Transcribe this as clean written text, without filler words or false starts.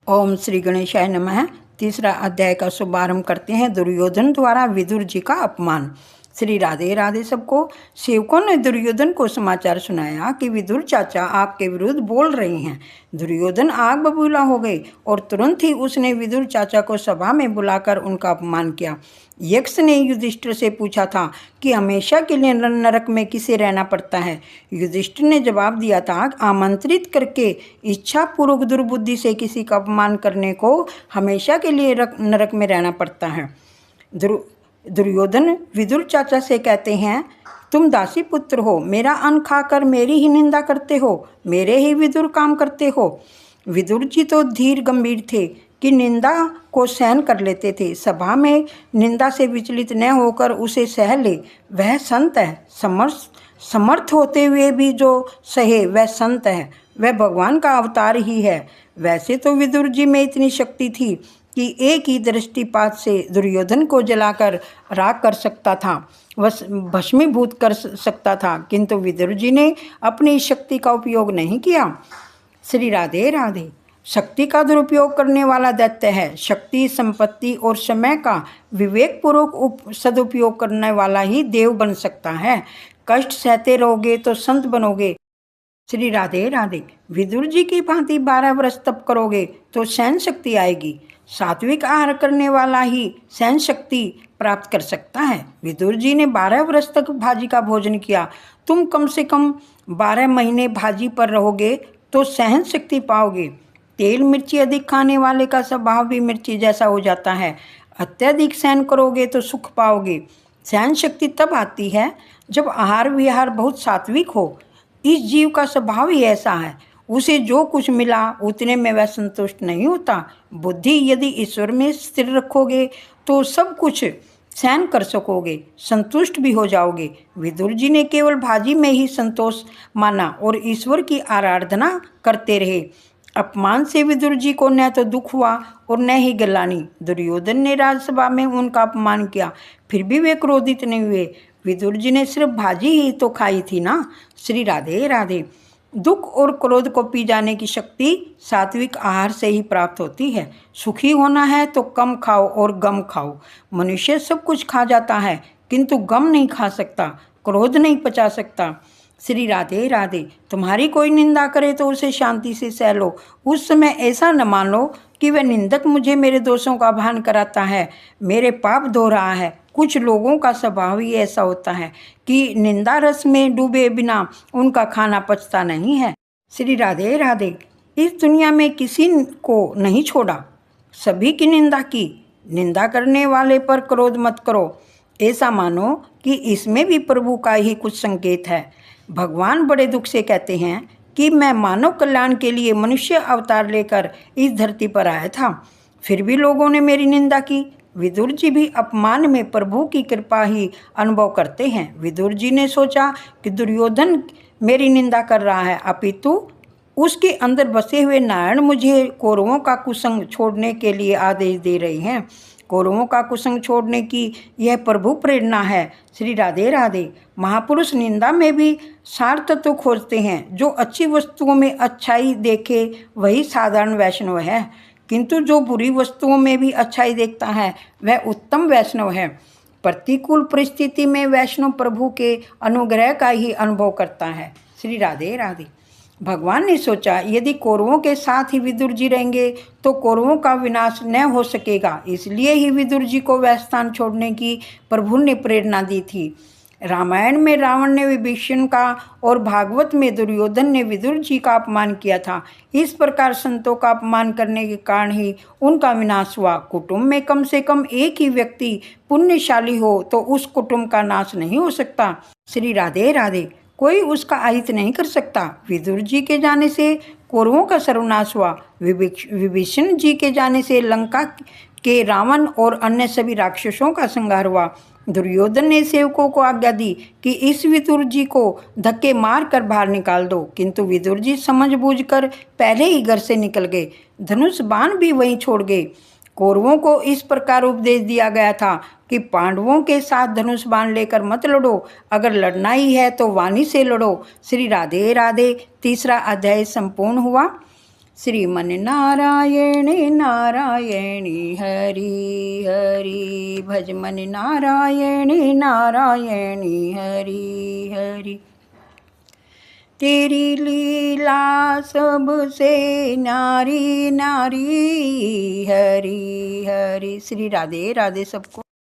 ओम श्री गणेशाय नमः। तीसरा अध्याय का शुभारंभ करते हैं। दुर्योधन द्वारा विदुर जी का अपमान। श्री राधे राधे सबको। सेवकों ने दुर्योधन को समाचार सुनाया कि विदुर चाचा आपके विरुद्ध बोल रहे हैं। दुर्योधन आग बबूला हो गए और तुरंत ही उसने विदुर चाचा को सभा में बुलाकर उनका अपमान किया। यक्ष ने युधिष्ठिर से पूछा था कि हमेशा के लिए नरक में किसे रहना पड़ता है। युधिष्ठिर ने जवाब दिया था, आमंत्रित करके इच्छापूर्वक दुर्बुद्धि से किसी का अपमान करने को हमेशा के लिए नरक में रहना पड़ता है। दुर्योधन विदुर चाचा से कहते हैं, तुम दासी पुत्र हो, मेरा अन्न खाकर मेरी ही निंदा करते हो, मेरे ही विदुर काम करते हो। विदुर जी तो धीर गंभीर थे कि निंदा को सहन कर लेते थे। सभा में निंदा से विचलित न होकर उसे सह ले, वह संत है। समर्थ होते हुए भी जो सहे वह संत है, वह भगवान का अवतार ही है। वैसे तो विदुर जी में इतनी शक्ति थी कि एक ही दृष्टिपात से दुर्योधन को जलाकर राख कर सकता था, भस्मीभूत कर सकता था, किंतु विदुर जी ने अपनी शक्ति का उपयोग नहीं किया। श्री राधे राधे। शक्ति का दुरुपयोग करने वाला दैत्य है। शक्ति, संपत्ति और समय का विवेकपूर्वक सदुपयोग करने वाला ही देव बन सकता है। कष्ट सहते रहोगे तो संत बनोगे। श्री राधे राधे। विदुर जी की भांति 12 वर्ष तप करोगे तो सहन शक्ति आएगी। सात्विक आहार करने वाला ही सहन शक्ति प्राप्त कर सकता है। विदुर जी ने 12 वर्ष तक भाजी का भोजन किया। तुम कम से कम 12 महीने भाजी पर रहोगे तो सहन शक्ति पाओगे। तेल मिर्ची अधिक खाने वाले का स्वभाव भी मिर्ची जैसा हो जाता है। अत्यधिक सहन करोगे तो सुख पाओगे। सहन शक्ति तब आती है जब आहार विहार बहुत सात्विक हो। इस जीव का स्वभाव ही ऐसा है, उसे जो कुछ मिला उतने में वह संतुष्ट नहीं होता। बुद्धि यदि ईश्वर में स्थिर रखोगे तो सब कुछ सहन कर सकोगे, संतुष्ट भी हो जाओगे। विदुर जी ने केवल भाजी में ही संतोष माना और ईश्वर की आराधना करते रहे। अपमान से विदुर जी को न तो दुख हुआ और न ही गलानी। दुर्योधन ने राजसभा में उनका अपमान किया, फिर भी वे क्रोधित नहीं हुए। विदुर जी ने सिर्फ भाजी ही तो खाई थी ना। श्री राधे राधे। दुख और क्रोध को पी जाने की शक्ति सात्विक आहार से ही प्राप्त होती है। सुखी होना है तो कम खाओ और गम खाओ। मनुष्य सब कुछ खा जाता है किंतु गम नहीं खा सकता, क्रोध नहीं पचा सकता। श्री राधे राधे। तुम्हारी कोई निंदा करे तो उसे शांति से सह लो। उस समय ऐसा न मान लो कि वह निंदक मुझे मेरे दोषों का भान कराता है, मेरे पाप धो रहा है। कुछ लोगों का स्वभाव ही ऐसा होता है कि निंदा रस में डूबे बिना उनका खाना पचता नहीं है। श्री राधे राधे। इस दुनिया में किसी को नहीं छोड़ा, सभी की निंदा की। निंदा करने वाले पर क्रोध मत करो, ऐसा मानो कि इसमें भी प्रभु का ही कुछ संकेत है। भगवान बड़े दुख से कहते हैं कि मैं मानव कल्याण के लिए मनुष्य अवतार लेकर इस धरती पर आया था, फिर भी लोगों ने मेरी निंदा की। विदुर जी भी अपमान में प्रभु की कृपा ही अनुभव करते हैं। विदुर जी ने सोचा कि दुर्योधन मेरी निंदा कर रहा है, अपितु उसके अंदर बसे हुए नारायण मुझे कौरवों का कुसंग छोड़ने के लिए आदेश दे रहे हैं। कौरवों का कुसंग छोड़ने की यह प्रभु प्रेरणा है। श्री राधे राधे। महापुरुष निंदा में भी सार तत्व खोजते हैं। जो अच्छी वस्तुओं में अच्छाई देखे वही साधारण वैष्णव है, किंतु जो बुरी वस्तुओं में भी अच्छाई देखता है वह उत्तम वैष्णव है। प्रतिकूल परिस्थिति में वैष्णव प्रभु के अनुग्रह का ही अनुभव करता है। श्री राधे राधे। भगवान ने सोचा, यदि कौरवों के साथ ही विदुर जी रहेंगे तो कौरवों का विनाश न हो सकेगा, इसलिए ही विदुर जी को वह स्थान छोड़ने की प्रभु ने प्रेरणा दी थी। रामायण में रावण ने विभीषण का और भागवत में दुर्योधन ने विदुर जी का अपमान किया था। इस प्रकार संतों का अपमान करने के कारण ही उनका विनाश हुआ। कुटुंब में कम से कम एक ही व्यक्ति पुण्यशाली हो तो उस कुटुंब का नाश नहीं हो सकता। श्री राधे राधे। कोई उसका अहित नहीं कर सकता। विदुर जी के जाने से कौरवों का सर्वनाश हुआ। विभीषण जी के जाने से लंका के रावण और अन्य सभी राक्षसों का संहार हुआ। दुर्योधन ने सेवकों को आज्ञा दी कि इस विदुर जी को धक्के मार कर बाहर निकाल दो, किंतु विदुर जी समझबूझकर पहले ही घर से निकल गए। धनुष बाण भी वहीं छोड़ गए। कौरवों को इस प्रकार उपदेश दिया गया था कि पांडवों के साथ धनुष बाण लेकर मत लड़ो, अगर लड़ना ही है तो वाणी से लड़ो। श्री राधे राधे। तीसरा अध्याय संपूर्ण हुआ। श्रीमन नारायणी नारायणी हरि हरि, भजमन नारायणी नारायणी हरि हरि। तेरी लीला सबसे नारी नारी, हरि हरि। श्री राधे राधे सबको।